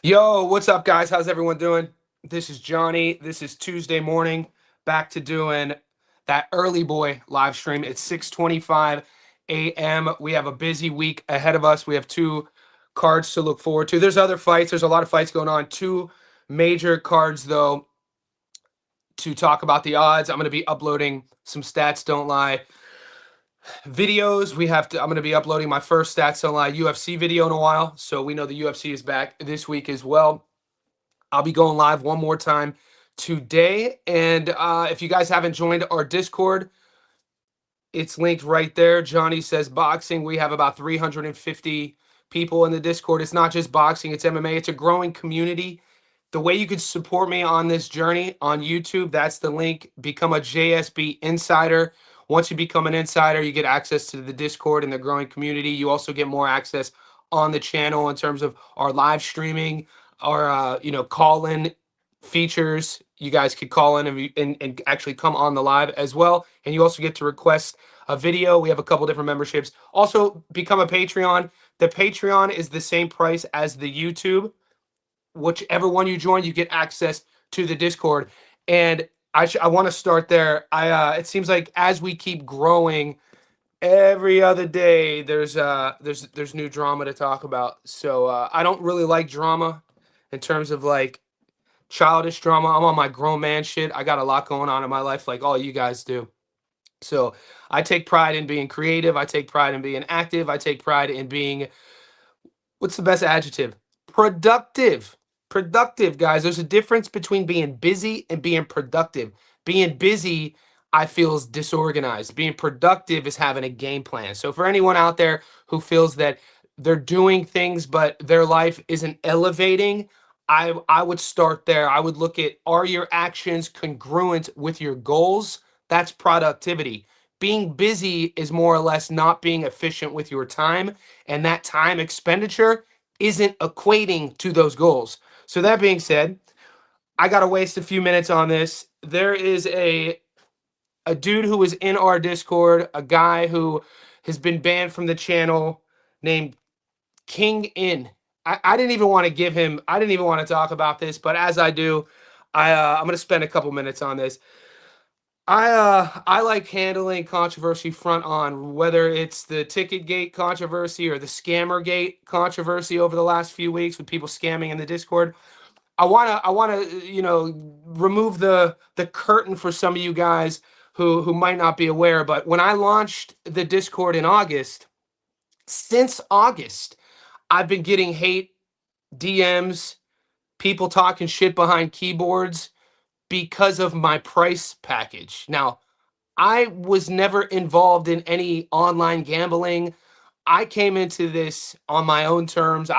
Yo, what's up, guys? How's everyone doing? This is Johnny. This is Tuesday morning. Back to doing that early boy live stream. It's 6:25 a.m. We have a busy week ahead of us. We have two cards to look forward to. There's other fights. There's a lot of fights going on. Two major cards, though, to talk about the odds. I'm going to be uploading some stats don't lie videos. I'm going to be uploading my first stats don't lie UFC video in a while. So we know the UFC is back this week as well. I'll be going live one more time today. And if you guys haven't joined our Discord, it's linked right there. Johnny says boxing. We have about 350 people in the Discord. It's not just boxing, it's MMA. It's a growing community. The way you could support me on this journey on YouTube, that's the link. Become a JSB insider. Once you become an insider, you get access to the Discord and the growing community. You also get more access on the channel in terms of our live streaming, our call in features. You guys could call in and actually come on the live as well. And you also get to request a video. We have a couple different memberships. Also, become a Patreon. The Patreon is the same price as the YouTube. Whichever one you join, you get access to the Discord. And I want to start there. It seems like as we keep growing, every other day there's new drama to talk about. So I don't really like drama in terms of like childish drama. I'm on my grown man shit. I got a lot going on in my life, like all you guys do. So I take pride in being creative. I take pride in being active. I take pride in being, what's the best adjective? Productive. Productive, guys. There's a difference between being busy and being productive. Being busy, I feel, is disorganized. Being productive is having a game plan. So for anyone out there who feels that they're doing things but their life isn't elevating, I would start there. I would look at, are your actions congruent with your goals? That's productivity. Being busy is more or less not being efficient with your time, and that time expenditure isn't equating to those goals. So that being said, I got to waste a few minutes on this. There is a dude who was in our Discord, a guy who has been banned from the channel named King In. I didn't even want to give him, I didn't even want to talk about this, but as I do, I'm going to spend a couple minutes on this. I like handling controversy front on, whether it's the ticket gate controversy or the scammer gate controversy over the last few weeks with people scamming in the Discord. I wanna remove the curtain for some of you guys who might not be aware, but when I launched the Discord in August, since August, I've been getting hate DMs, people talking shit behind keyboards because of my price package. Now, I was never involved in any online gambling. I came into this on my own terms.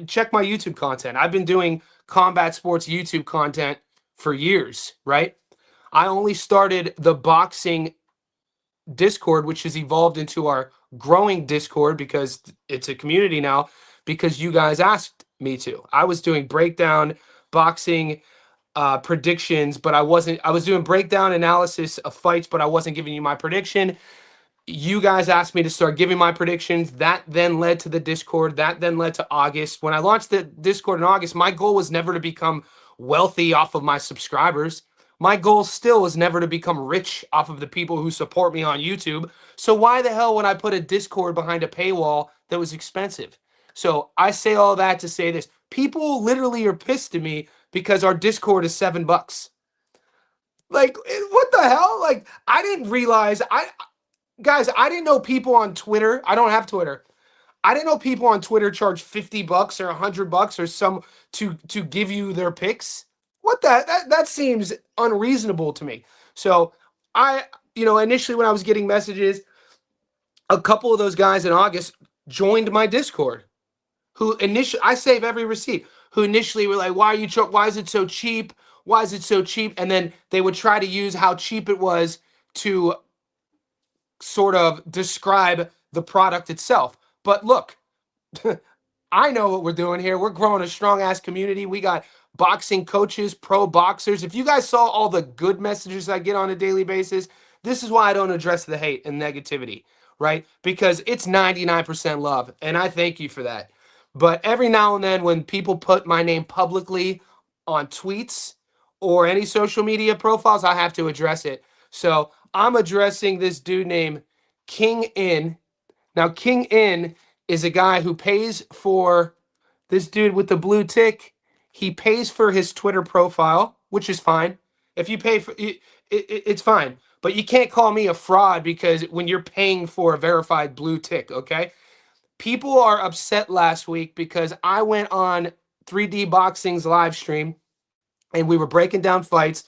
Check my YouTube content. I've been doing combat sports YouTube content for years, right? I only started the boxing Discord, which has evolved into our growing Discord because it's a community now, because you guys asked me to. I was doing breakdown boxing predictions, but I wasn't. I was doing breakdown analysis of fights, but I wasn't giving you my prediction. You guys asked me to start giving my predictions. That then led to the Discord. That then led to August. When I launched the Discord in August, my goal was never to become wealthy off of my subscribers. My goal still was never to become rich off of the people who support me on YouTube. So why the hell would I put a Discord behind a paywall that was expensive? So I say all that to say this. People literally are pissed at me because our Discord is $7. Like, what the hell? Like, I didn't realize guys, I didn't know people on Twitter. I don't have Twitter. I didn't know people on Twitter charge $50 or $100 or some to give you their picks. What that seems unreasonable to me. So initially when I was getting messages, a couple of those guys in August joined my Discord. Who initially, I save every receipt. Who initially were like, why is it so cheap? Why is it so cheap? And then they would try to use how cheap it was to sort of describe the product itself. But look, I know what we're doing here. We're growing a strong ass community. We got boxing coaches, pro boxers. If you guys saw all the good messages I get on a daily basis, this is why I don't address the hate and negativity, right? Because it's 99% love. And I thank you for that. But every now and then, when people put my name publicly on tweets or any social media profiles, I have to address it. So I'm addressing this dude named King In. Now, King In is a guy who pays for this dude with the blue tick. He pays for his Twitter profile, which is fine. If you pay for it, it's fine. But you can't call me a fraud because when you're paying for a verified blue tick, okay? People are upset last week because I went on 3D Boxing's live stream and we were breaking down fights.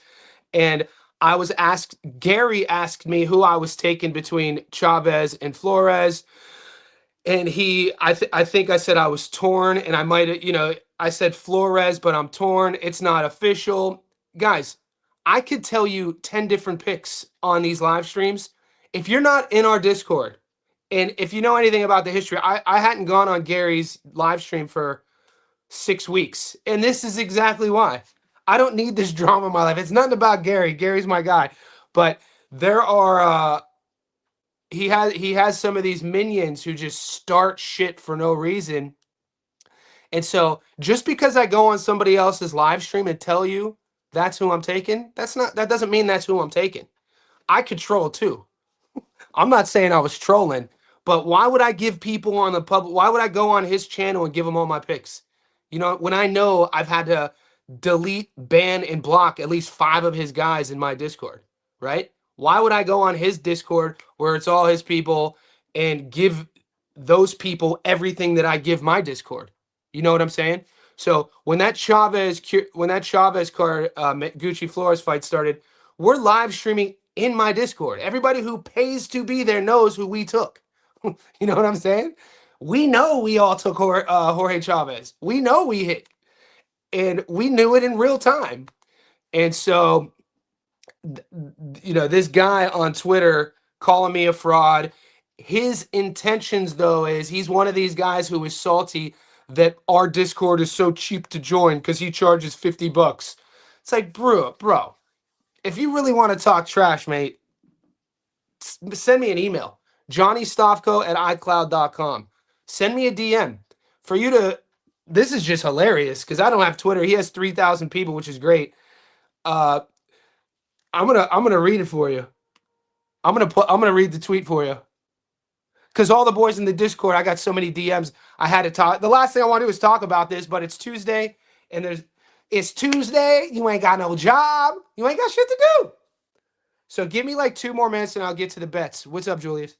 And I was asked, Gary asked me who I was taking between Chavez and Flores. And I think I said I was torn, and I might have, I said Flores, but I'm torn. It's not official. Guys, I could tell you 10 different picks on these live streams. If you're not in our Discord, and if you know anything about the history, I hadn't gone on Gary's live stream for 6 weeks. And this is exactly why. I don't need this drama in my life. It's nothing about Gary. Gary's my guy. But there are he has some of these minions who just start shit for no reason. And so just because I go on somebody else's live stream and tell you that's who I'm taking, that doesn't mean that's who I'm taking. I could troll too. I'm not saying I was trolling, but why would I give people on the public? Why would I go on his channel and give him all my picks? When I know I've had to delete, ban, and block at least 5 of his guys in my Discord, right? Why would I go on his Discord where it's all his people and give those people everything that I give my Discord? You know what I'm saying? So when that Chavez card Gucci Flores fight started, we're live streaming in my Discord. Everybody who pays to be there knows who we took. You know what I'm saying? We know we all took Jorge Chavez. We know we hit, and we knew it in real time. And so, this guy on Twitter calling me a fraud. His intentions, though, is he's one of these guys who is salty that our Discord is so cheap to join because he charges $50. It's like, bro, if you really want to talk trash, mate, send me an email. JohnnyStofko@iCloud.com. Send me a DM. For you to, this is just hilarious because I don't have Twitter. He has 3,000 people, which is great. I'm gonna read it for you. I'm gonna read the tweet for you. Because all the boys in the Discord, I got so many DMs. I had to talk. The last thing I want to do is talk about this, but it's Tuesday, and it's Tuesday. You ain't got no job. You ain't got shit to do. So give me like 2 more minutes, and I'll get to the bets. What's up, Julius?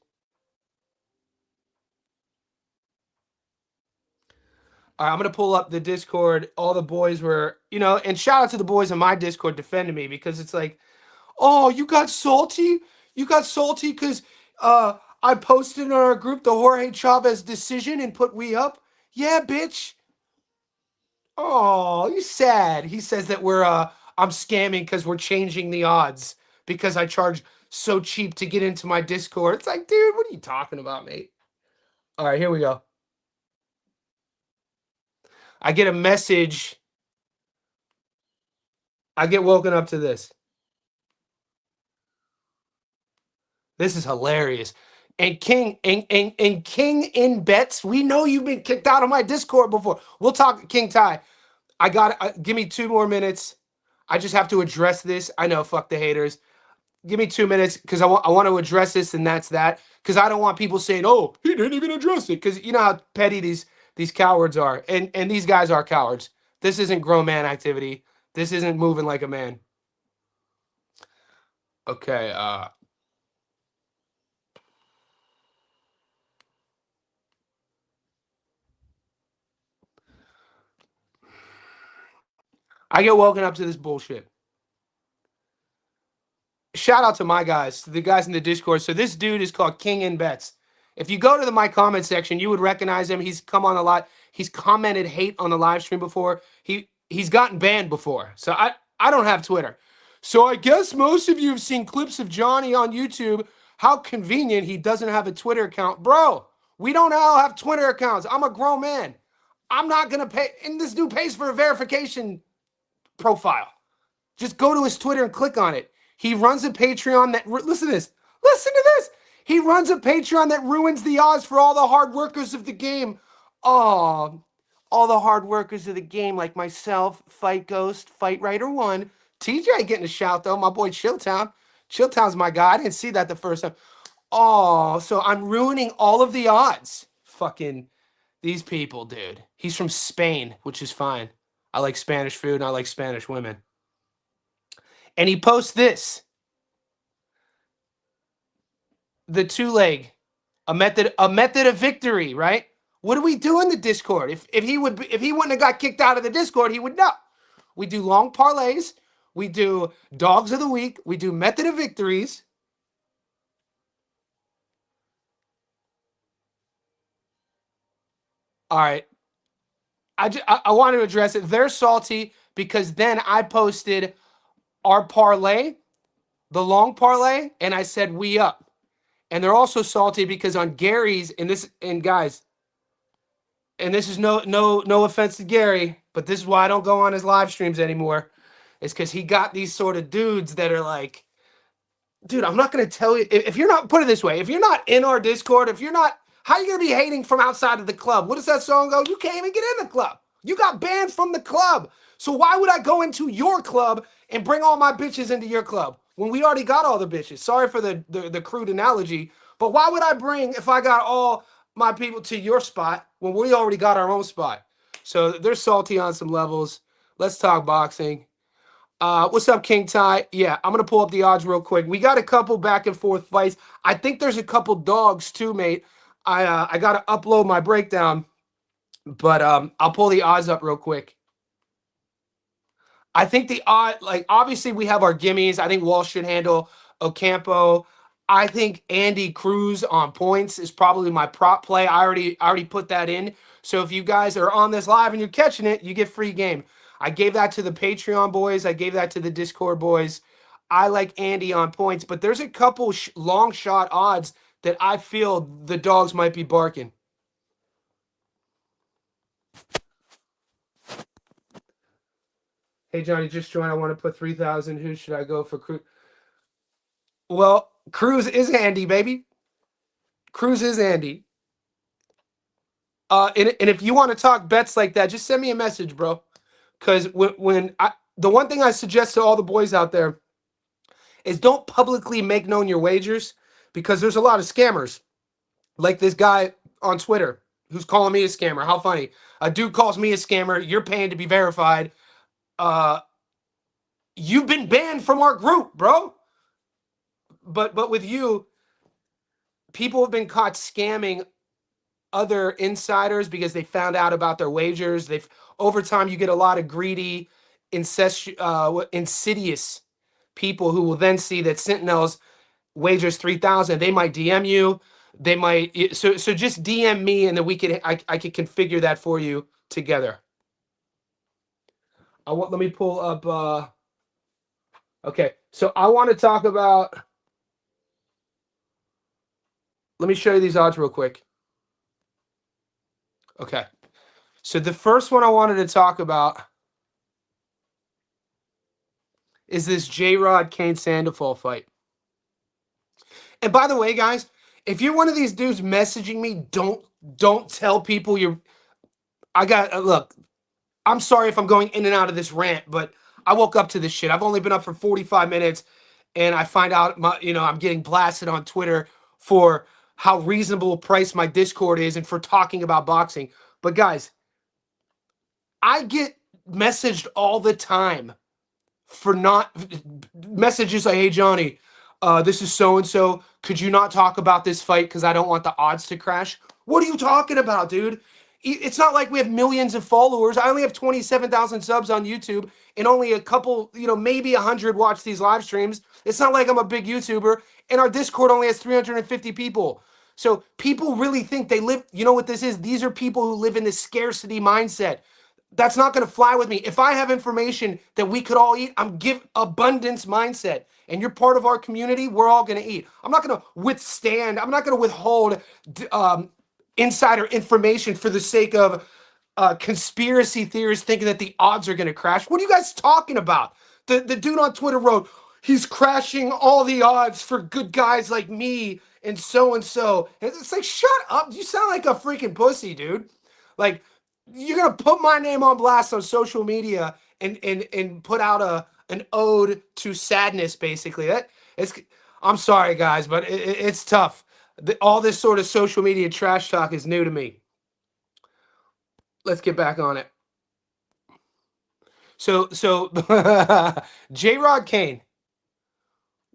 All right, I'm gonna pull up the Discord. All the boys were, and shout out to the boys in my Discord defending me because it's like, oh, you got salty? You got salty because I posted in our group the Jorge Chavez decision and put we up? Yeah, bitch. Oh, you sad. He says that I'm scamming because we're changing the odds because I charge so cheap to get into my Discord. It's like, dude, what are you talking about, mate? All right, here we go. I get a message. I get woken up to this. This is hilarious. And King in bets. We know you've been kicked out of my Discord before. We'll talk, King Ty. Give me 2 more minutes. I just have to address this. I know, fuck the haters. Give me 2 minutes because I want to address this, and that's that. Because I don't want people saying, "Oh, he didn't even address it." Because you know how petty these cowards are, and these guys are cowards. This isn't grown man activity. This isn't moving like a man. Okay. I get woken up to this bullshit. Shout out to my guys, the guys in the Discord. So this dude is called King in Bets. If you go to my comment section, you would recognize him. He's come on a lot. He's commented hate on the live stream before. He's gotten banned before. So I don't have Twitter. So I guess most of you have seen clips of Johnny on YouTube. How convenient he doesn't have a Twitter account. Bro, we don't all have Twitter accounts. I'm a grown man. I'm not going to pay. And this dude pays for a verification profile. Just go to his Twitter and click on it. He runs a Patreon that, listen to this. Listen to this. He runs a Patreon that ruins the odds for all the hard workers of the game. Oh, all the hard workers of the game, like myself, Fight Ghost, Fight Writer One, TJ getting a shout though. My boy Chilltown. Chilltown's my guy. I didn't see that the first time. Oh, so I'm ruining all of the odds. Fucking these people, dude. He's from Spain, which is fine. I like Spanish food and I like Spanish women. And he posts this. The two leg, a method of victory, right? What do we do in the Discord? If he wouldn't have got kicked out of the Discord, he would know. We do long parlays, we do dogs of the week, we do method of victories. All right. I want to address it. They're salty because then I posted our parlay, the long parlay, and I said we up. And they're also salty because on Gary's and guys, and this is no offense to Gary, but this is why I don't go on his live streams anymore. Is because he got these sort of dudes that are like, dude, I'm not gonna tell you if you're not, put it this way, if you're not in our Discord, if you're not, how are you gonna be hating from outside of the club? What does that song go? You can't even get in the club. You got banned from the club. So why would I go into your club and bring all my bitches into your club when we already got all the bitches? Sorry for the crude analogy, but why would I bring if I got all my people to your spot when we already got our own spot? So they're salty on some levels. Let's talk boxing. What's up, King Ty? Yeah, I'm gonna pull up the odds real quick. We got a couple back and forth fights. I think there's a couple dogs too, mate. I gotta upload my breakdown, but I'll pull the odds up real quick. I think the odd, like obviously we have our gimmies. I think Walsh should handle Ocampo. I think Andy Cruz on points is probably my prop play. I already put that in. So if you guys are on this live and you're catching it, you get free game. I gave that to the Patreon boys. I gave that to the Discord boys. I like Andy on points, but there's a couple long shot odds that I feel the dogs might be barking. Hey Johnny, just joined. I want to put 3,000. Who should I go for? Cruz? Well, Cruz is Andy, baby. Cruz is Andy. And if you want to talk bets like that, just send me a message, bro. Because the one thing I suggest to all the boys out there is don't publicly make known your wagers because there's a lot of scammers. Like this guy on Twitter who's calling me a scammer. How funny. A dude calls me a scammer. You're paying to be verified. Uh, you've been banned from our group, bro. But with you, people have been caught scamming other insiders because they found out about their wagers. They've over time you get a lot of greedy, insidious people who will then see that Sentinel's wagers 3,000. They might DM you. They might so just DM me and then I could configure that for you together. Let me pull up. Okay, so I want to talk about. Let me show you these odds real quick. Okay. So the first one I wanted to talk about is this J-Rod Kane Sandoval fight. And by the way, guys, if you're one of these dudes messaging me, don't tell people you're. Look. I'm sorry if I'm going in and out of this rant, but I woke up to this shit. I've only been up for 45 minutes, and I find out I'm getting blasted on Twitter for how reasonable price my Discord is and for talking about boxing. But guys, I get messaged all the time for not messages like, hey Johnny, this is so and so. Could you not talk about this fight because I don't want the odds to crash? What are you talking about, dude? It's not like we have millions of followers. I only have 27,000 subs on YouTube and only a couple, maybe 100 watch these live streams. It's not like I'm a big YouTuber, and our Discord only has 350 people. So people really think they live, you know what this is? These are people who live in this scarcity mindset. That's not going to fly with me. If I have information that we could all eat, I'm give abundance mindset. And you're part of our community, we're all going to eat. I'm not going to I'm not going to withhold insider information for the sake of conspiracy theorists thinking that the odds are going to crash. What are you guys talking about? The dude on Twitter wrote, he's crashing all the odds for good guys like me and so. It's like, shut up. You sound like a freaking pussy, dude. Like, You're gonna put my name on blast on social media and put out an ode to sadness, basically. That it's. I'm sorry, guys, but it's tough. All this sort of social media trash talk is new to me. Let's get back on it. So J. Rod Kane.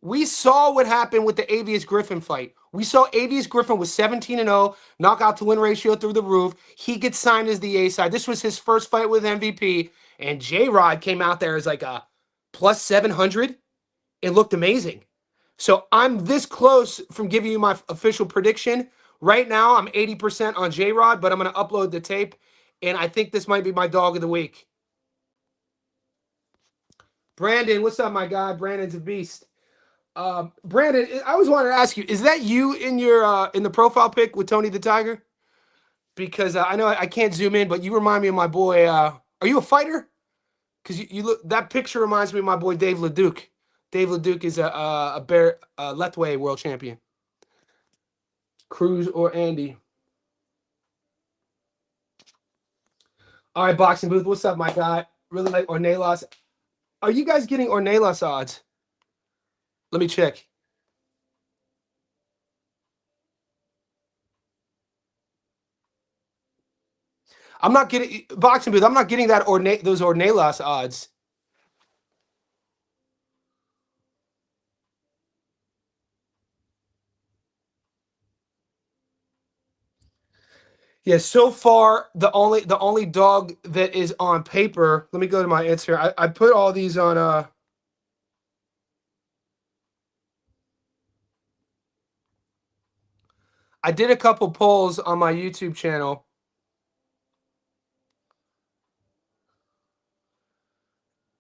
We saw what happened with the Avius Griffin fight. We saw Avius Griffin was 17-0, knockout to win ratio through the roof. He gets signed as the A side. This was his first fight with MVP, and J Rod came out there as like a plus 700. It looked amazing. So I'm this close from giving you my official prediction. Right now, I'm 80% on J Rod, but I'm going to upload the tape, and I think this might be my dog of the week. Brandon, what's up, my guy? Brandon's a beast. Brandon, I always wanted to ask you: is that you in your in the profile pic with Tony the Tiger? Because I know I can't zoom in, but you remind me of my boy. Are you a fighter? Because you look, that picture reminds me of my boy Dave LeDuc. Dave LeDuc is a bear Lethway world champion. Cruz or Andy? All right, boxing booth. What's up, my guy? Really like Ornelas. Are you guys getting Ornelas odds? Let me check. I'm not getting boxing booth. I'm not getting that those Ornelas odds. Yeah, so far the only dog that is on paper. Let me go to my answer. I put all these on I did a couple polls on my YouTube channel.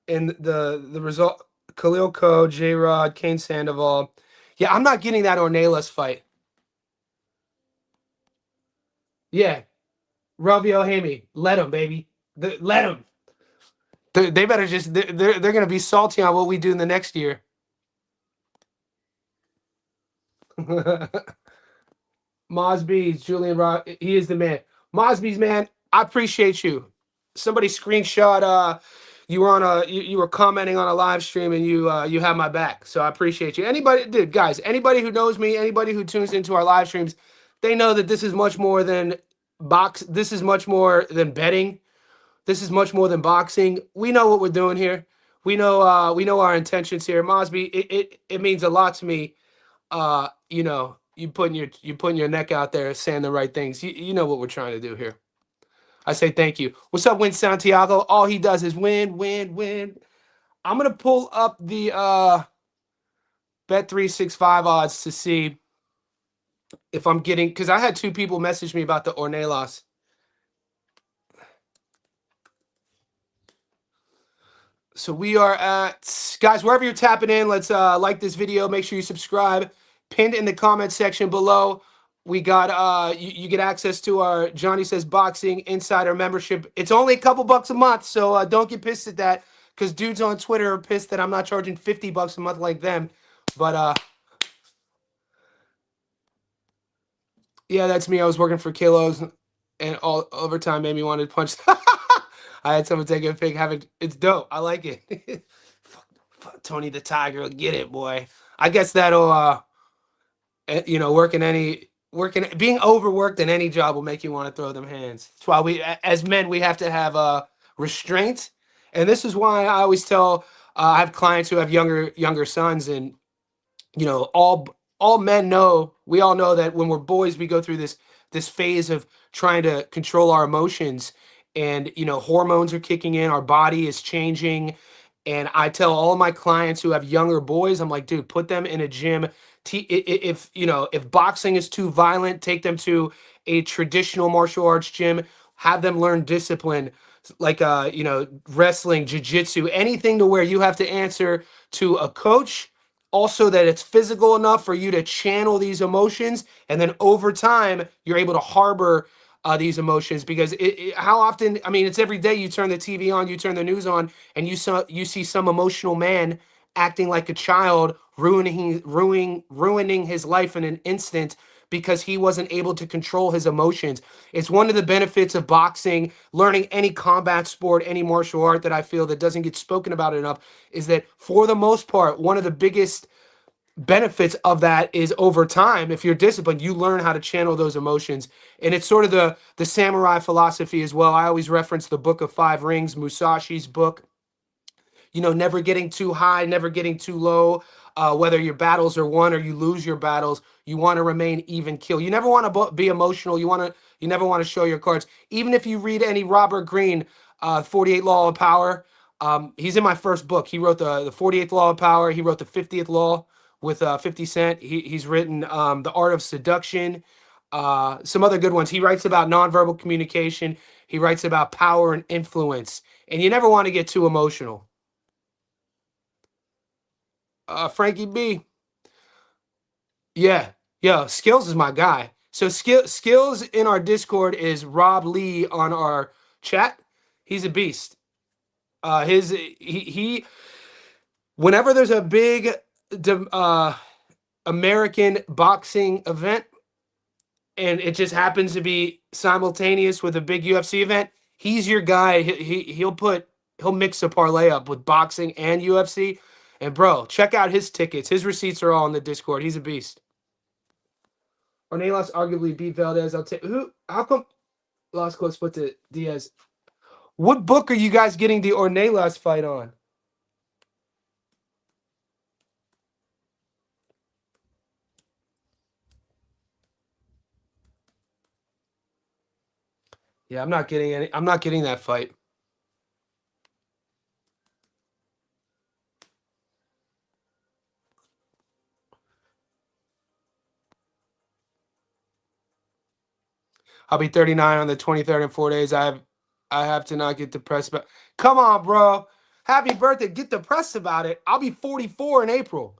And the result, Khalil Ko, J Rod, Kane Sandoval. Yeah, I'm not getting that Ornelas fight. Yeah, Ravio Hammy. Let him, baby. Let him. They better just they're gonna be salty on what we do in the next year. Mosby's Julian Rock. He is the man. Mosby's man. I appreciate you. Somebody screenshot. You were on you were commenting on a live stream and you have my back. So I appreciate you. Anybody, dude, guys. Anybody who knows me, anybody who tunes into our live streams, they know that this is much more than box. This is much more than betting. This is much more than boxing. We know what we're doing here. We know our intentions here. Mosby, it means a lot to me. You know, you putting your neck out there saying the right things. You know what we're trying to do here. I say thank you. What's up, Win Santiago? All he does is win, win, win. I'm gonna pull up the Bet365 odds to see if I'm getting, because I had two people message me about the Ornelas. So we are at, guys, wherever you're tapping in, let's like this video. Make sure you subscribe. Pinned in the comment section below. We got you get access to our Johnny Says Boxing Insider membership. It's only a couple bucks a month, so don't get pissed at that, because dudes on Twitter are pissed that I'm not charging 50 bucks a month like them. But yeah, that's me. I was working for kilos, and all overtime made me want to punch. I had someone take a pic. It's dope. I like it. Fuck Tony the Tiger, get it, boy. I guess that'll you know, being overworked in any job will make you want to throw them hands. That's why we, as men, we have to have restraint, and this is why I always tell. I have clients who have younger sons, and you know, all men know. We all know that when we're boys, we go through this phase of trying to control our emotions, and you know, hormones are kicking in, our body is changing. And I tell all of my clients who have younger boys, I'm like, dude, put them in a gym. If you know, if boxing is too violent, take them to a traditional martial arts gym. Have them learn discipline, like you know, wrestling, jiu-jitsu, anything to where you have to answer to a coach. Also, that it's physical enough for you to channel these emotions, and then over time, you're able to harbor these emotions. Because how often? I mean, it's every day. You turn the TV on, you turn the news on, and you see some emotional man acting like a child, ruining his life in an instant because he wasn't able to control his emotions. It's one of the benefits of boxing, learning any combat sport, any martial art that I feel that doesn't get spoken about enough, is that for the most part, one of the biggest benefits of that is over time, if you're disciplined, you learn how to channel those emotions. And it's sort of the samurai philosophy as well. I always reference the Book of Five Rings, Musashi's book. Never getting too high, never getting too low. Whether your battles are won or you lose your battles, you want to remain even keel. You never want to be emotional. You never want to show your cards. Even if you read any Robert Greene, 48 Law of Power, he's in my first book. He wrote the 48th Law of Power. He wrote the 50th Law with 50 Cent. He's written The Art of Seduction, some other good ones. He writes about nonverbal communication. He writes about power and influence. And you never want to get too emotional. Frankie B. Yeah, yeah. Skills is my guy. So skills in our Discord is Rob Lee on our chat. He's a beast. He whenever there's a big American boxing event and it just happens to be simultaneous with a big UFC event, he's your guy. He'll mix a parlay up with boxing and UFC. And bro, check out his tickets. His receipts are all in the Discord. He's a beast. Ornelas arguably beat Valdez. I'll take who? How come Las Close split to Diaz? What book are you guys getting the Ornelas fight on? Yeah, I'm not getting any. I'm not getting that fight. I'll be 39 on the 23rd in 4 days. I have to not get depressed. But come on, bro. Happy birthday. Get depressed about it. I'll be 44 in April.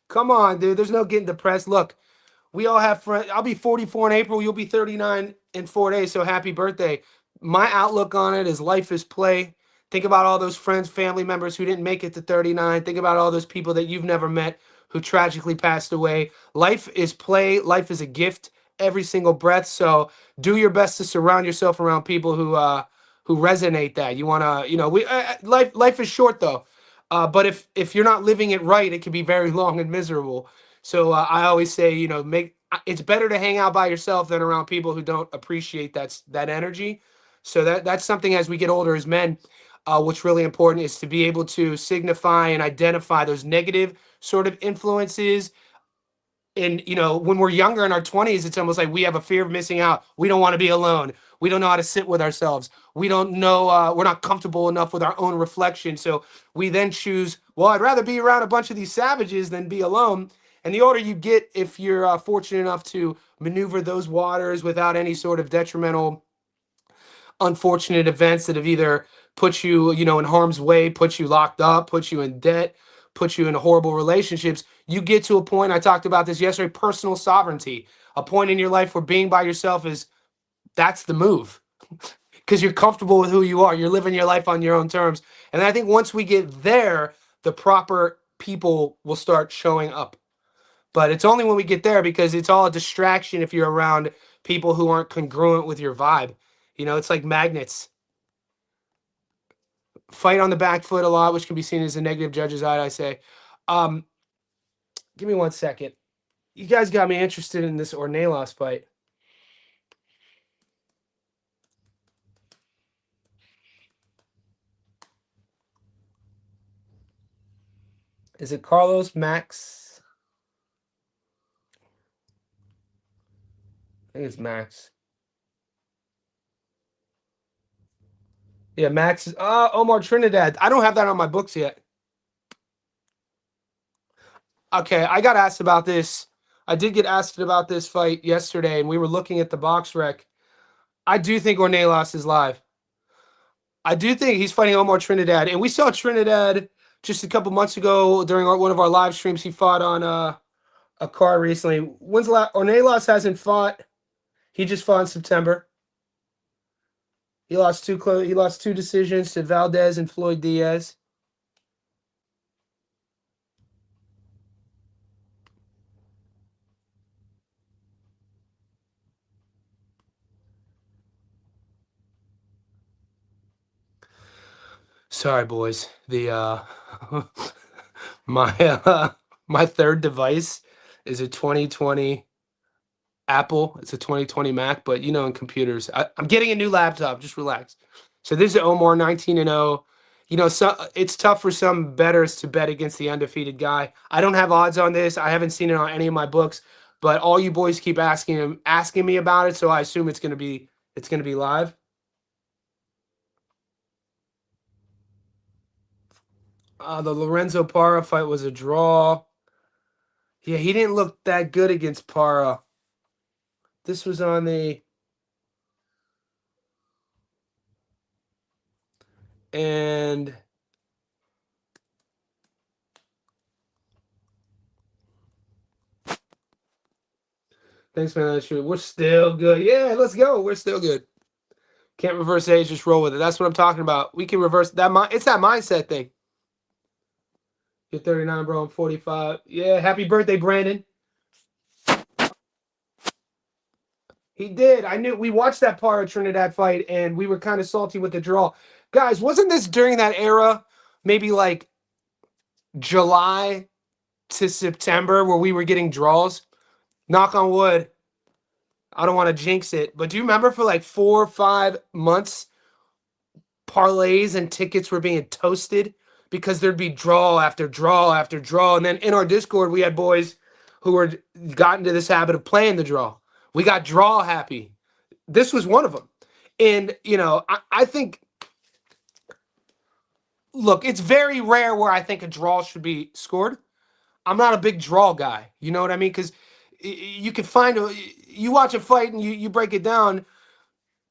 Come on, dude. There's no getting depressed. Look, we all have friends. I'll be 44 in April. You'll be 39 in 4 days. So happy birthday. My outlook on it is life is play. Think about all those friends, family members who didn't make it to 39. Think about all those people that you've never met who tragically passed away. Life is play. Life is a gift every single breath. So do your best to surround yourself around people who resonate that. You want to, we life is short though. But if you're not living it right, it can be very long and miserable. So I always say, it's better to hang out by yourself than around people who don't appreciate that energy. So that's something as we get older as men, what's really important is to be able to signify and identify those negative sort of influences. And when we're younger in our 20s, it's almost like we have a fear of missing out. We don't want to be alone. We don't know how to sit with ourselves. We don't know, we're not comfortable enough with our own reflection. So we then choose, well, I'd rather be around a bunch of these savages than be alone. And the older you get, if you're fortunate enough to maneuver those waters without any sort of detrimental, unfortunate events that have either put you, in harm's way, put you locked up, put you in debt, put you in horrible relationships, you get to a point, I talked about this yesterday, personal sovereignty, a point in your life where being by yourself that's the move because you're comfortable with who you are. You're living your life on your own terms. And I think once we get there, the proper people will start showing up. But it's only when we get there because it's all a distraction if you're around people who aren't congruent with your vibe. It's like magnets. Fight on the back foot a lot, which can be seen as a negative judge's eye, I say. Um, Give me 1 second. You guys got me interested in this Ornelas fight. Is it Carlos Max? I think it's Max. Yeah, Max is Omar Trinidad. I don't have that on my books yet. Okay, I got asked about this. I did get asked about this fight yesterday, and we were looking at the box rec. I do think Ornelas is live. I do think he's fighting Omar Trinidad, and we saw Trinidad just a couple months ago during one of our live streams. He fought on a card recently. When's the last? Ornelas hasn't fought. He just fought in September. He lost He lost two decisions to Valdez and Floyd Diaz. Sorry, boys. The my my third device is a 2020 Apple. It's a 2020 Mac, but you know, in computers, I'm getting a new laptop. Just relax. So this is Omar 19-0. You know, so it's tough for some bettors to bet against the undefeated guy. I don't have odds on this. I haven't seen it on any of my books, but all you boys keep asking me about it, so I assume it's gonna be live. The Lorenzo Parra fight was a draw. Yeah, he didn't look that good against Parra. This was on the and thanks, man. That's true. We're still good. Yeah, let's go. We're still good. Can't reverse age, just roll with it. That's what I'm talking about. We can reverse that. It's that mindset thing. You're 39, bro. I'm 45. Yeah, happy birthday, Brandon. He did. I knew. We watched that Parra Trinidad fight, and we were kind of salty with the draw. Guys, wasn't this during that era? Maybe like July to September, where we were getting draws. Knock on wood. I don't want to jinx it, but do you remember for like 4 or 5 months, parlays and tickets were being toasted because there'd be draw after draw after draw, and then in our Discord we had boys who were got into this habit of playing the draw. We got draw happy. This was one of them, and you know I think. Look, it's very rare where I think a draw should be scored. I'm not a big draw guy. You know what I mean? Because you can find you watch a fight and you break it down.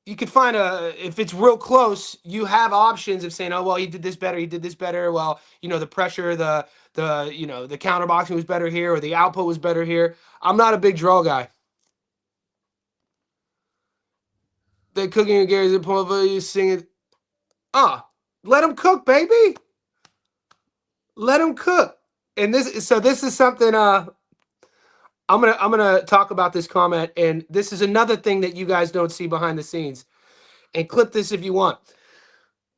You can find if it's real close, you have options of saying, oh well, he did this better, he did this better. Well, you know, the pressure, the counter boxing was better here, or the output was better here. I'm not a big draw guy. They cooking and Gary's at point of you singing. Let him cook, baby. Let him cook. And this is something I'm gonna talk about this comment, and this is another thing that you guys don't see behind the scenes. And clip this if you want.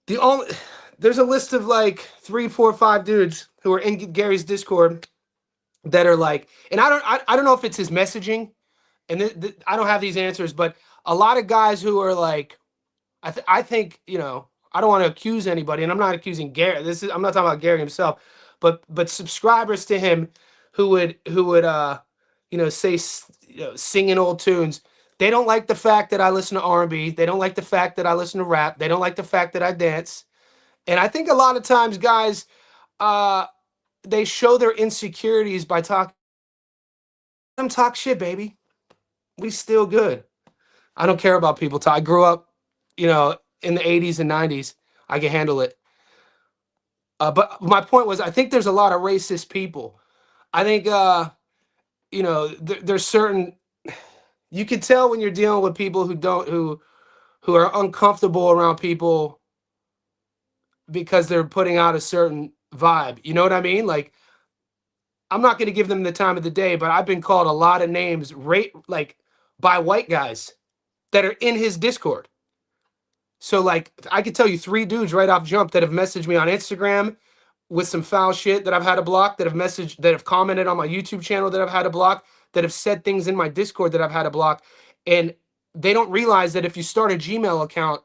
There's a list of like 3, 4, 5 dudes who are in Gary's Discord that are like, and I don't know if it's his messaging, and I don't have these answers, but a lot of guys who are like, I think I don't want to accuse anybody, and I'm not accusing Gary. I'm not talking about Gary himself, but subscribers to him who would say singing old tunes. They don't like the fact that I listen to R&B. They don't like the fact that I listen to rap. They don't like the fact that I dance. And I think a lot of times guys they show their insecurities by talking. Let them talk shit, baby. We still good. I don't care about people talk. I grew up, in the 80s and 90s. I can handle it. But my point was, I think there's a lot of racist people. I think, there's certain. You can tell when you're dealing with people who are uncomfortable around people because they're putting out a certain vibe. You know what I mean? Like, I'm not going to give them the time of the day, but I've been called a lot of names, like by white guys that are in his Discord. So like, I could tell you 3 dudes right off jump that have messaged me on Instagram with some foul shit that I've had to block, that have commented on my YouTube channel that I've had to block, that have said things in my Discord that I've had to block. And they don't realize that if you start a Gmail account,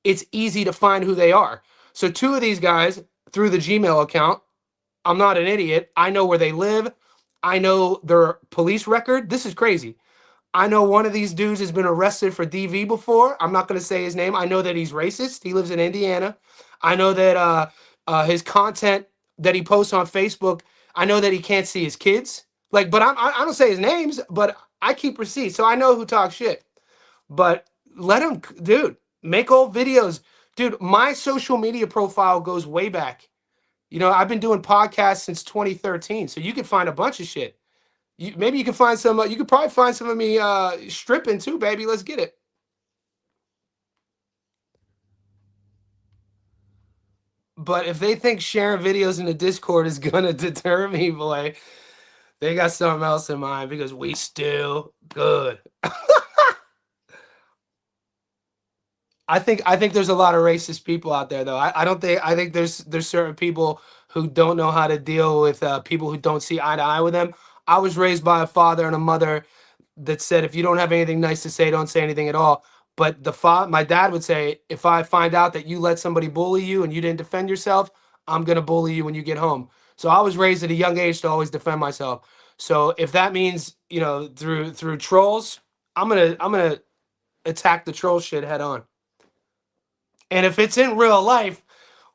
it's easy to find who they are. So 2 of these guys through the Gmail account, I'm not an idiot. I know where they live. I know their police record. This is crazy. I know one of these dudes has been arrested for DV before. I'm not going to say his name. I know that he's racist. He lives in Indiana. I know that his content that he posts on Facebook, I know that he can't see his kids. Like, but I don't say his names, but I keep receipts, so I know who talks shit. But let him, dude, make old videos. Dude, my social media profile goes way back. I've been doing podcasts since 2013, so you can find a bunch of shit. Maybe you can find some. You could probably find some of me stripping too, baby. Let's get it. But if they think sharing videos in the Discord is gonna deter me, boy, they got something else in mind because we still good. I think there's a lot of racist people out there though. I don't think I think there's certain people who don't know how to deal with people who don't see eye to eye with them. I was raised by a father and a mother that said if you don't have anything nice to say, don't say anything at all. But my dad would say, if I find out that you let somebody bully you and you didn't defend yourself, I'm gonna bully you when you get home. So I was raised at a young age to always defend myself. So if that means, through trolls, I'm gonna attack the troll shit head on. And if it's in real life,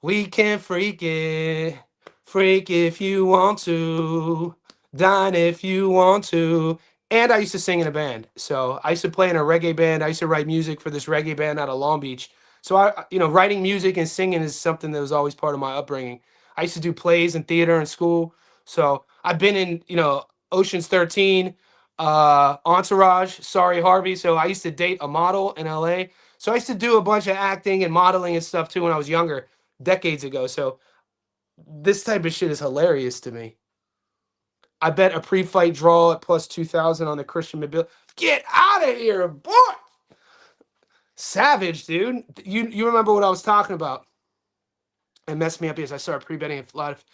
we can freak it. Freak if you want to. Dine if you want to. And I used to sing in a band. So I used to play in a reggae band. I used to write music for this reggae band out of Long Beach. So writing music and singing is something that was always part of my upbringing. I used to do plays and theater in school. So I've been in, Ocean's 13, Entourage, Sorry Harvey. So I used to date a model in LA. So I used to do a bunch of acting and modeling and stuff too when I was younger, decades ago. So this type of shit is hilarious to me. I bet a pre-fight draw at plus 2,000 on the Christian Mobil. Get out of here, boy! Savage, dude. You remember what I was talking about? It messed me up because I started pre-betting a lot of.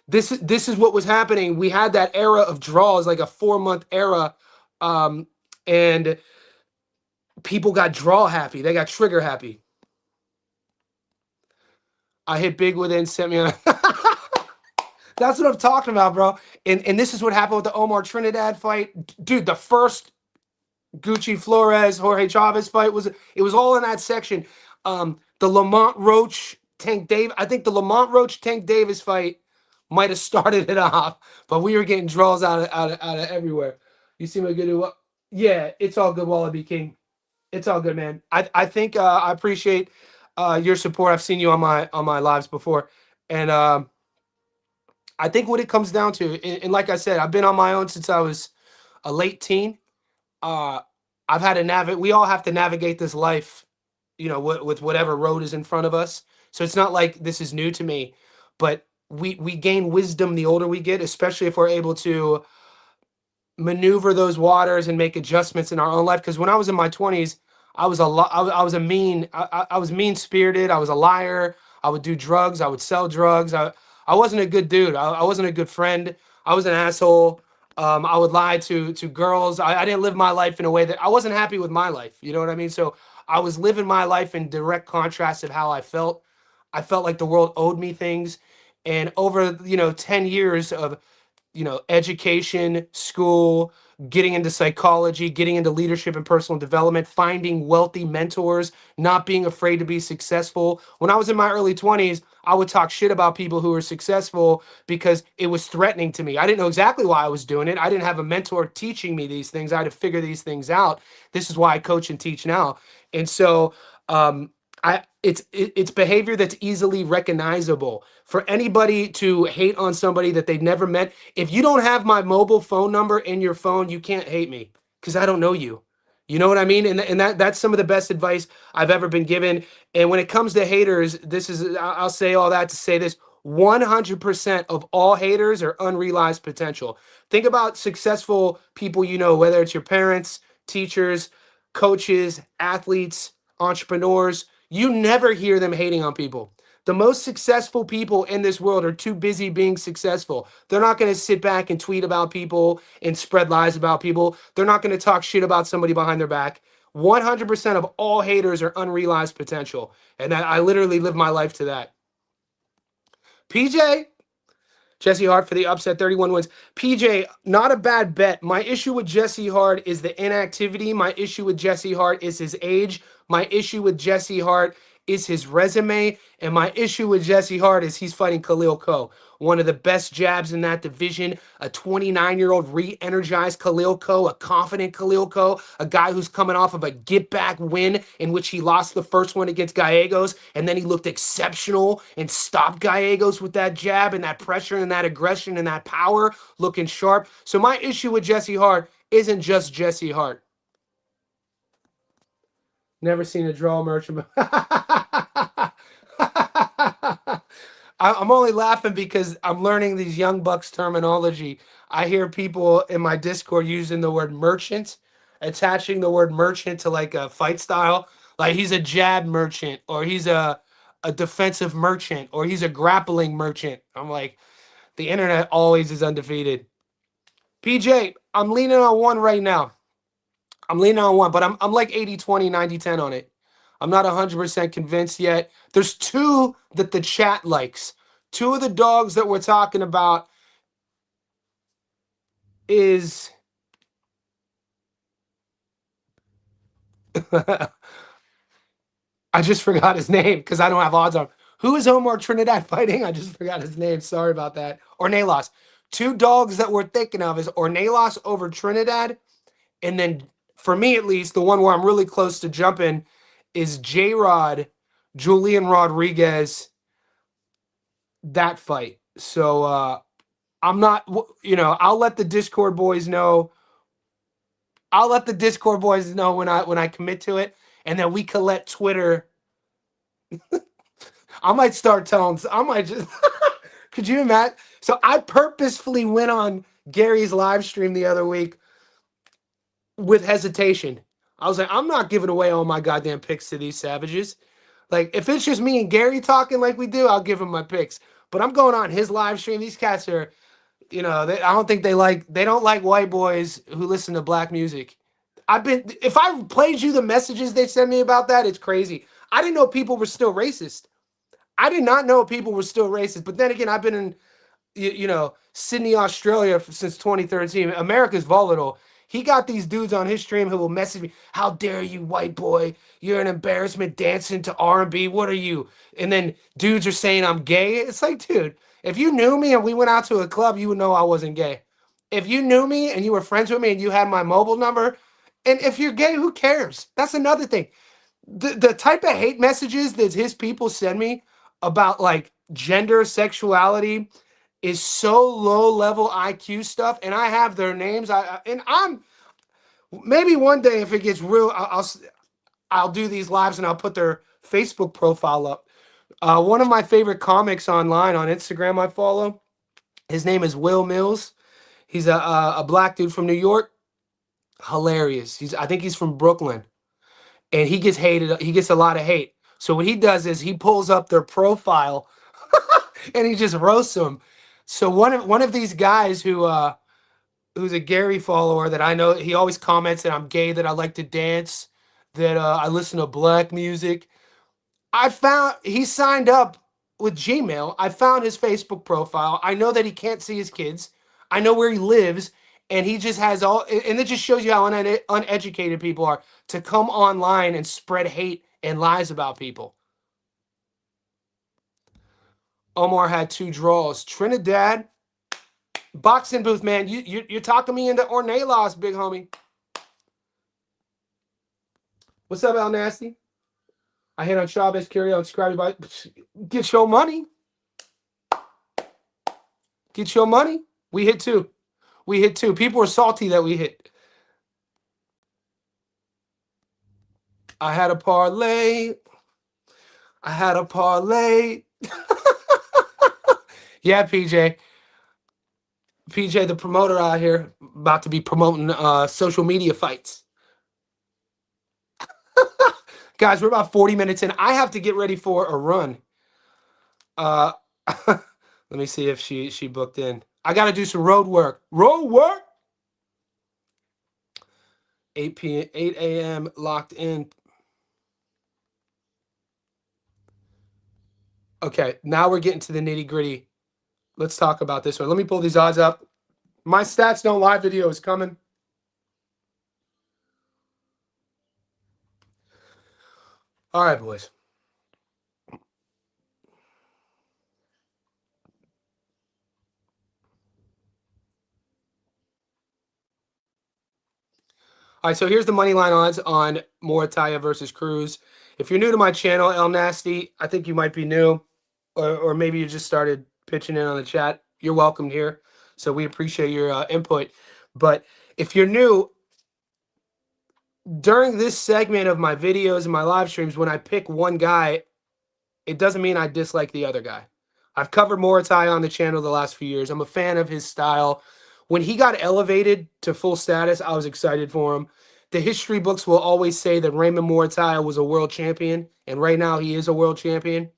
This is what was happening. We had that era of draws, like a 4-month era, and people got draw happy. They got trigger happy. I hit big within, sent me on. That's what I'm talking about, bro. And this is what happened with the Omar Trinidad fight. Dude, the first Gucci Flores, Jorge Chavez fight was all in that section. The Lamont Roach Tank Dave. I think the Lamont Roach Tank Davis fight might have started it off, but we were getting draws out of everywhere. You see my good? Yeah, it's all good, Wallaby King. It's all good, man. I think I appreciate your support. I've seen you on my lives before, and I think what it comes down to, and like I said, I've been on my own since I was a late teen. Uh, I've had to navigate. We all have to navigate this life, with whatever road is in front of us. So it's not like this is new to me, but we gain wisdom the older we get, especially if we're able to maneuver those waters and make adjustments in our own life. Because when I was in my 20s, I was a lot. I was a mean. I was mean spirited. I was a liar. I would do drugs. I would sell drugs. I wasn't a good dude. I wasn't a good friend. I was an asshole. I would lie to girls. I didn't live my life in a way that I wasn't happy with my life. You know what I mean? So I was living my life in direct contrast of how I felt. I felt like the world owed me things. And over 10 years of education, school, getting into psychology, getting into leadership and personal development, finding wealthy mentors, not being afraid to be successful. When I was in my early 20s, I would talk shit about people who were successful because it was threatening to me. I didn't know exactly why I was doing it. I didn't have a mentor teaching me these things. I had to figure these things out. This is why I coach and teach now. And so, it's behavior that's easily recognizable. For anybody to hate on somebody that they've never met, if you don't have my mobile phone number in your phone, you can't hate me because I don't know you. You know what I mean? And that's some of the best advice I've ever been given. And when it comes to haters, I'll say all that to say this: 100% of all haters are unrealized potential. Think about successful people, whether it's your parents, teachers, coaches, athletes, entrepreneurs. You never hear them hating on people. The most successful people in this world are too busy being successful. They're not going to sit back and tweet about people and spread lies about people. They're not going to talk shit about somebody behind their back. 100% of all haters are unrealized potential. And I literally live my life to that. PJ, Jesse Hart for the upset, 31 wins. PJ, not a bad bet. My issue with Jesse Hart is the inactivity. My issue with Jesse Hart is his age. My issue with Jesse Hart is his resume. And my issue with Jesse Hart is he's fighting Khalil Ko, one of the best jabs in that division, a 29-year-old re-energized Khalil Ko, a confident Khalil Ko, a guy who's coming off of a get-back win in which he lost the first one against Gallegos, and then he looked exceptional and stopped Gallegos with that jab and that pressure and that aggression and that power, looking sharp. So my issue with Jesse Hart isn't just Jesse Hart. Never seen a draw merchant. I'm only laughing because I'm learning these young bucks terminology. I hear people in my Discord using the word merchant, attaching the word merchant to like a fight style. Like he's a jab merchant, or he's a defensive merchant, or he's a grappling merchant. I'm like, the internet always is undefeated. PJ, I'm leaning on one right now. I'm leaning on one, but I'm like 80-20, 90-10 on it. I'm not 100% convinced yet. There's two that the chat likes. Two of the dogs that we're talking about is I just forgot his name because I don't have odds on him. Who is Omar Trinidad fighting? I just forgot his name. Sorry about that. Ornelas. Two dogs that we're thinking of is Ornelas over Trinidad. And then, for me at least, the one where I'm really close to jumping is J-Rod, Julian Rodriguez, that fight. So I'm not, I'll let the Discord boys know. I'll let the Discord boys know when I commit to it, and then we can let Twitter. I might start telling. I might just. Could you imagine? So I purposefully went on Gary's live stream the other week with hesitation. I was like, I'm not giving away all my goddamn picks to these savages. Like, if it's just me and Gary talking like we do, I'll give him my picks. But I'm going on his live stream. These cats are, I don't think they don't like white boys who listen to black music. If I played you the messages they sent me about that, it's crazy. I didn't know people were still racist. I did not know people were still racist. But then again, I've been in, Sydney, Australia since 2013. America's volatile. He got these dudes on his stream who will message me, "How dare you, white boy? You're an embarrassment dancing to R&B. What are you?" And then dudes are saying I'm gay. It's like, dude, if you knew me and we went out to a club, you would know I wasn't gay. If you knew me and you were friends with me and you had my mobile number, and if you're gay, who cares? That's another thing. The type of hate messages that his people send me about like gender, sexuality is so low level IQ stuff, and I have their names. I'm maybe one day if it gets real, I'll do these lives and I'll put their Facebook profile up. One of my favorite comics online on Instagram I follow, his name is Will Mills. He's a black dude from New York. Hilarious. I think he's from Brooklyn, and he gets hated. He gets a lot of hate. So what he does is he pulls up their profile and he just roasts them. So one of these guys who's a Gary follower that I know, he always comments that I'm gay, that I like to dance, that I listen to black music. I found he signed up with Gmail. I found his Facebook profile. I know that he can't see his kids. I know where he lives, and he just has all. And it just shows you how uneducated people are to come online and spread hate and lies about people. Omar had 2 draws. Trinidad, boxing booth, man. You're talking me into Ornelas, big homie. What's up, Al Nasty? I hit on Chavez, Curio, and Scrappy by. Get your money. Get your money. We hit 2. We hit 2. People are salty that we hit. I had a parlay. I had a parlay. Yeah, PJ. PJ, the promoter out here, about to be promoting social media fights. Guys, we're about 40 minutes in. I have to get ready for a run. Let me see if she booked in. I got to do some road work. Road work. 8 a.m. locked in. Okay, now we're getting to the nitty gritty. Let's talk about this one. Let me pull these odds up. My Stats Don't Lie video is coming. All right, boys. All right, so here's the money line odds on Muratalla versus Cruz. If you're new to my channel, El Nasty, I think you might be new, or maybe you just started pitching in on the chat. You're welcome here. So we appreciate your input. But if you're new, during this segment of my videos and my live streams, when I pick one guy, it doesn't mean I dislike the other guy. I've covered Muratalla on the channel the last few years. I'm a fan of his style. When he got elevated to full status, I was excited for him. the history books will always say that Raymond Muratalla was a world champion, and right now he is a world champion.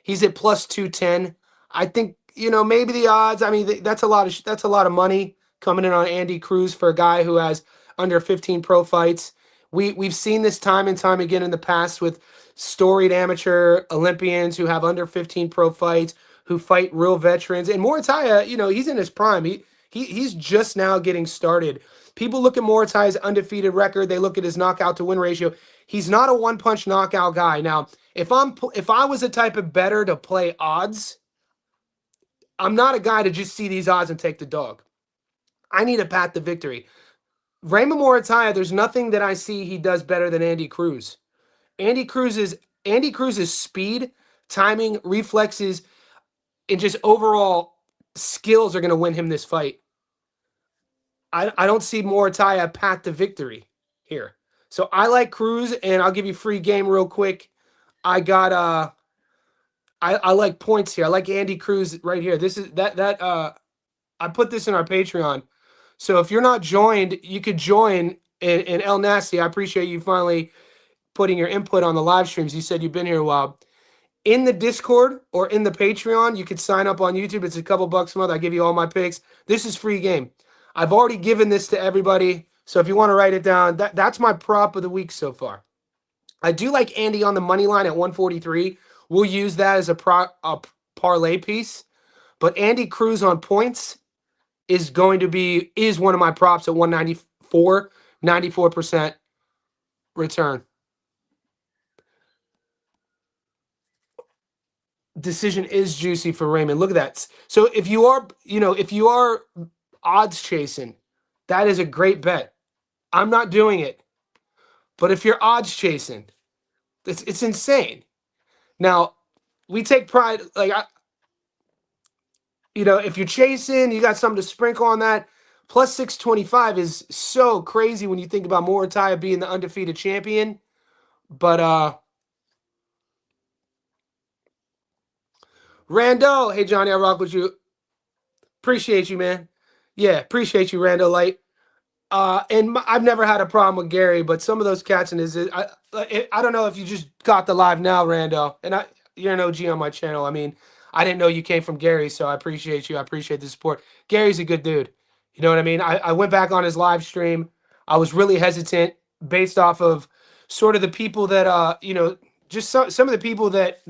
He's at plus 210. I think, maybe the odds. I mean, that's a lot of money coming in on Andy Cruz for a guy who has under 15 pro fights. We've seen this time and time again in the past with storied amateur Olympians who have under 15 pro fights, who fight real veterans. And Moritaya, he's in his prime. He's just now getting started. People look at Moritaya's undefeated record. They look at his knockout to win ratio. He's not a one punch knockout guy. Now, if I was a type of bettor to play odds, I'm not a guy to just see these odds and take the dog. I need a path to victory. Raymond Moritaya, there's nothing that I see he does better than Andy Cruz. Andy Cruz's speed, timing, reflexes, and just overall skills are going to win him this fight. I don't see Moritaya a path to victory here. So I like Cruz, and I'll give you free game real quick. I got I like points here. I like Andy Cruz right here. This is that I put this in our Patreon. So if you're not joined, you could join in El Nasty. I appreciate you finally putting your input on the live streams. You said you've been here a while. In the Discord or in the Patreon, you could sign up on YouTube. It's a couple bucks a month. I give you all my picks. This is free game. I've already given this to everybody. So if you want to write it down, that's my prop of the week so far. I do like Andy on the money line at 143. We'll use that as a parlay piece. But Andy Cruz on points is one of my props at 194, 94% return. Decision is juicy for Raymond. Look at that. So if you are odds chasing, that is a great bet. I'm not doing it. But if you're odds chasing, it's insane. Now, we take pride, if you're chasing, you got something to sprinkle on that. Plus 625 is so crazy when you think about Moritaya being the undefeated champion. But Rando, hey Johnny, I rock with you. Appreciate you, man. Yeah, appreciate you, Rando Light. And I've never had a problem with Gary, but some of those cats in his, I don't know if you just got the live now, Rando, and you're an OG on my channel. I mean, I didn't know you came from Gary, so I appreciate you. I appreciate the support. Gary's a good dude. You know what I mean? I went back on his live stream. I was really hesitant based off of sort of the people that, just some of the people that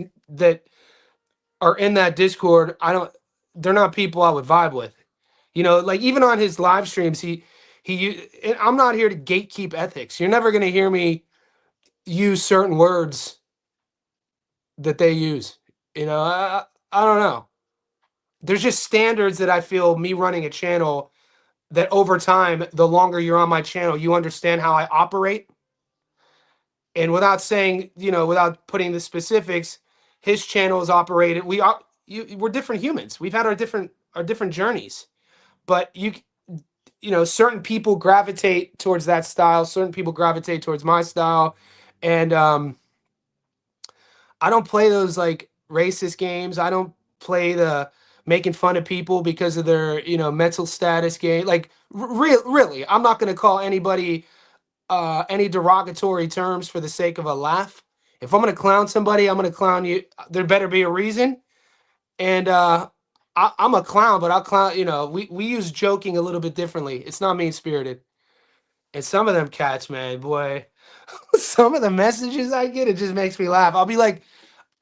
are in that Discord. They're not people I would vibe with. Like even on his live streams, and I'm not here to gatekeep ethics. You're never going to hear me use certain words that they use. I don't know. There's just standards that I feel me running a channel that over time, the longer you're on my channel, you understand how I operate. And without saying, without putting the specifics, his channel is operated. We're different humans. We've had our different journeys, but certain people gravitate towards that style. Certain people gravitate towards my style. And I don't play those like racist games. I don't play the making fun of people because of their, mental status game. Like really, I'm not going to call anybody any derogatory terms for the sake of a laugh. If I'm going to clown somebody, I'm going to clown you. There better be a reason. And I'm a clown, but I'll clown, we use joking a little bit differently. It's not mean-spirited. And some of them cats, man, boy, some of the messages I get, it just makes me laugh. I'll be like,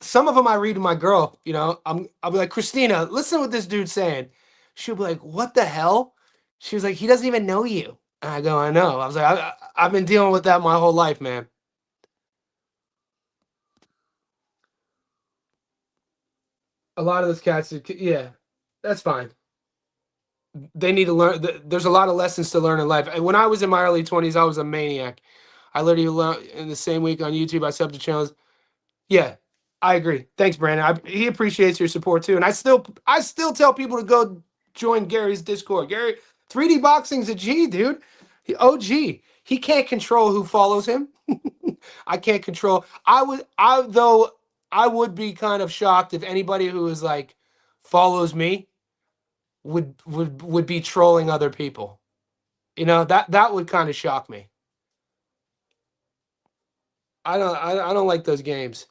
some of them I read to my girl, I'll be like, Christina, listen to what this dude's saying. She'll be like, what the hell? She was like, he doesn't even know you. And I go, I know. I was like, I've been dealing with that my whole life, man. A lot of those cats, yeah, that's fine. They need to learn. There's a lot of lessons to learn in life. And when I was in my early 20s, I was a maniac. I literally learned in the same week on YouTube. I subbed to channels. Yeah, I agree. Thanks, Brandon. He appreciates your support too. And I still tell people to go join Gary's Discord. Gary, 3D Boxing's a G, dude. OG. He can't control who follows him. I can't control. I would be kind of shocked if anybody who is like follows me would be trolling other people. That would kind of shock me. I don't like those games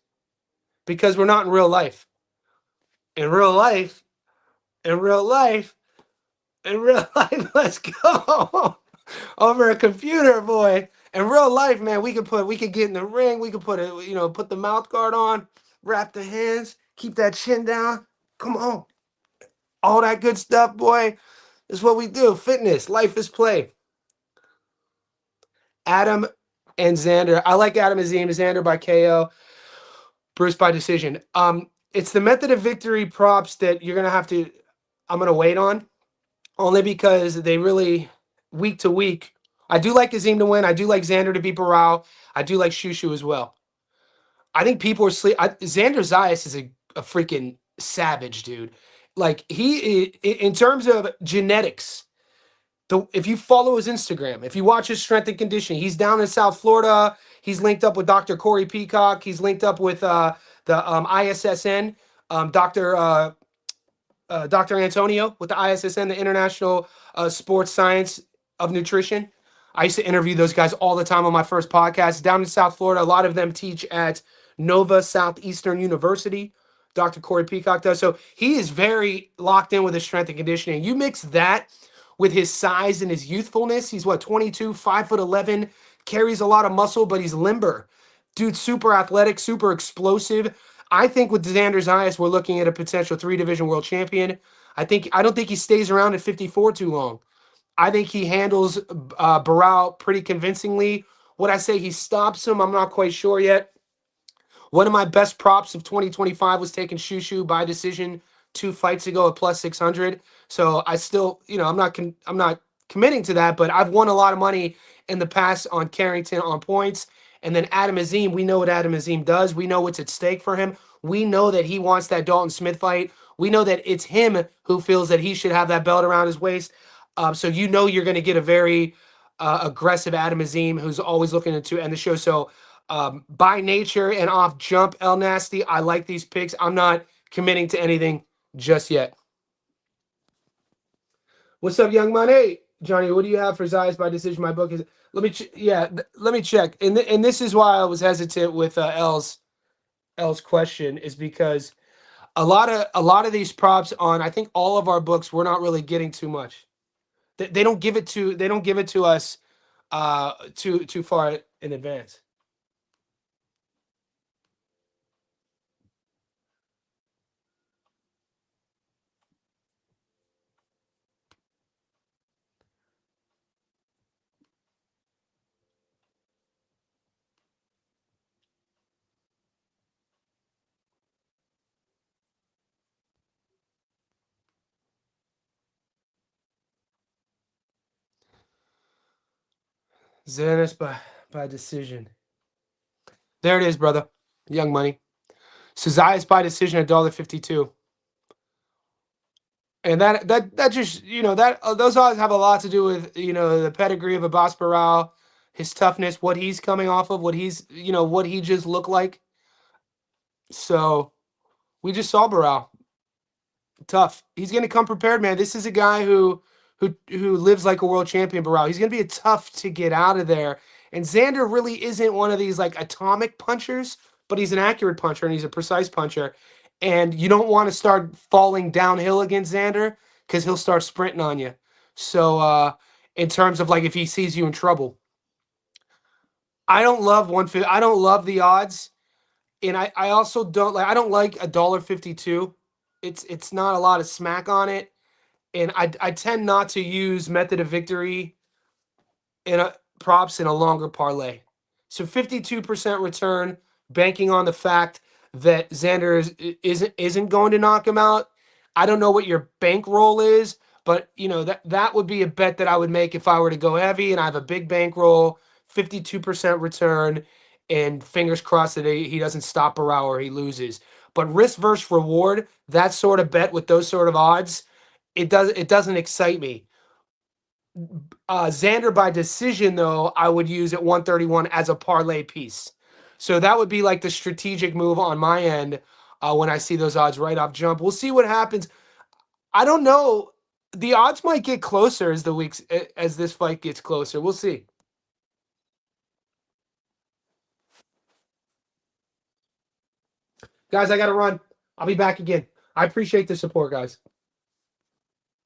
because we're not in real life. In real life, in real life, in real life, let's go over a computer, boy. In real life, man, we could get in the ring. We could put it, put the mouth guard on, wrap the hands, keep that chin down. Come on, all that good stuff, boy. Is what we do. Fitness, life is play. Adam and Xander. I like Adam Azim. Xander by KO. Bruce by decision. It's the method of victory props that you're gonna have to. I'm gonna wait on only because they really week to week. I do like Azim to win. I do like Xander to beat Barao. I do like Shushu as well. I think people are sleep. Xander Zayas is a freaking savage, dude. Like in terms of genetics, if you follow his Instagram, if you watch his strength and conditioning, he's down in South Florida. He's linked up with Dr. Corey Peacock. He's linked up with the ISSN, Dr. Dr. Antonio with the ISSN, the International Sports Science of Nutrition. I used to interview those guys all the time on my first podcast. Down in South Florida, a lot of them teach at Nova Southeastern University. Dr. Corey Peacock does. So he is very locked in with his strength and conditioning. You mix that with his size and his youthfulness. He's what, 22, 5'11", carries a lot of muscle, but he's limber. Dude, super athletic, super explosive. I think with Xander Zayas, we're looking at a potential 3-division world champion. I don't think he stays around at 54 too long. I think he handles Barao pretty convincingly. Would I say he stops him? I'm not quite sure yet. One of my best props of 2025 was taking Shushu by decision 2 fights ago at plus 600. So I still, I'm not committing to that, but I've won a lot of money in the past on Carrington on points. And then Adam Azim, we know what Adam Azim does. We know what's at stake for him. We know that he wants that Dalton Smith fight. We know that it's him who feels that he should have that belt around his waist. So you're going to get a very aggressive Adam Azim who's always looking to end the show. So by nature and off jump, El Nasty, I like these picks. I'm not committing to anything just yet. What's up, Young Money? Johnny, what do you have for Zayas by decision? My book is. Let me check. And this is why I was hesitant with L's question is because a lot of these props on I think all of our books we're not really getting too much. They don't give it to us too far in advance. Xanis by decision. There it is, brother. Young Money. Cezias by decision $1.52. And that just that those odds have a lot to do with the pedigree of Abbas Barao, his toughness, what he's coming off of, what he's what he just looked like. So we just saw Barao. Tough. He's gonna come prepared, man. This is a guy who lives like a world champion, Barao. He's gonna be tough to get out of there. And Xander really isn't one of these like atomic punchers, but he's an accurate puncher and he's a precise puncher. And you don't want to start falling downhill against Xander because he'll start sprinting on you. So in terms of like if he sees you in trouble. I don't love 150. I don't love the odds. And I also I don't like $1.52. It's not a lot of smack on it. And I tend not to use method of victory in a props in a longer parlay. So 52% return, banking on the fact that Xander isn't going to knock him out. I don't know what your bankroll is, but that would be a bet that I would make if I were to go heavy and I have a big bankroll, 52% return, and fingers crossed that he doesn't stop Barao or he loses. But risk versus reward, that sort of bet with those sort of odds, it doesn't excite me. Xander by decision, though, I would use at 131 as a parlay piece. So that would be like the strategic move on my end when I see those odds right off jump. We'll see what happens. I don't know. The odds might get closer as as this fight gets closer. We'll see. Guys, I got to run. I'll be back again. I appreciate the support, guys.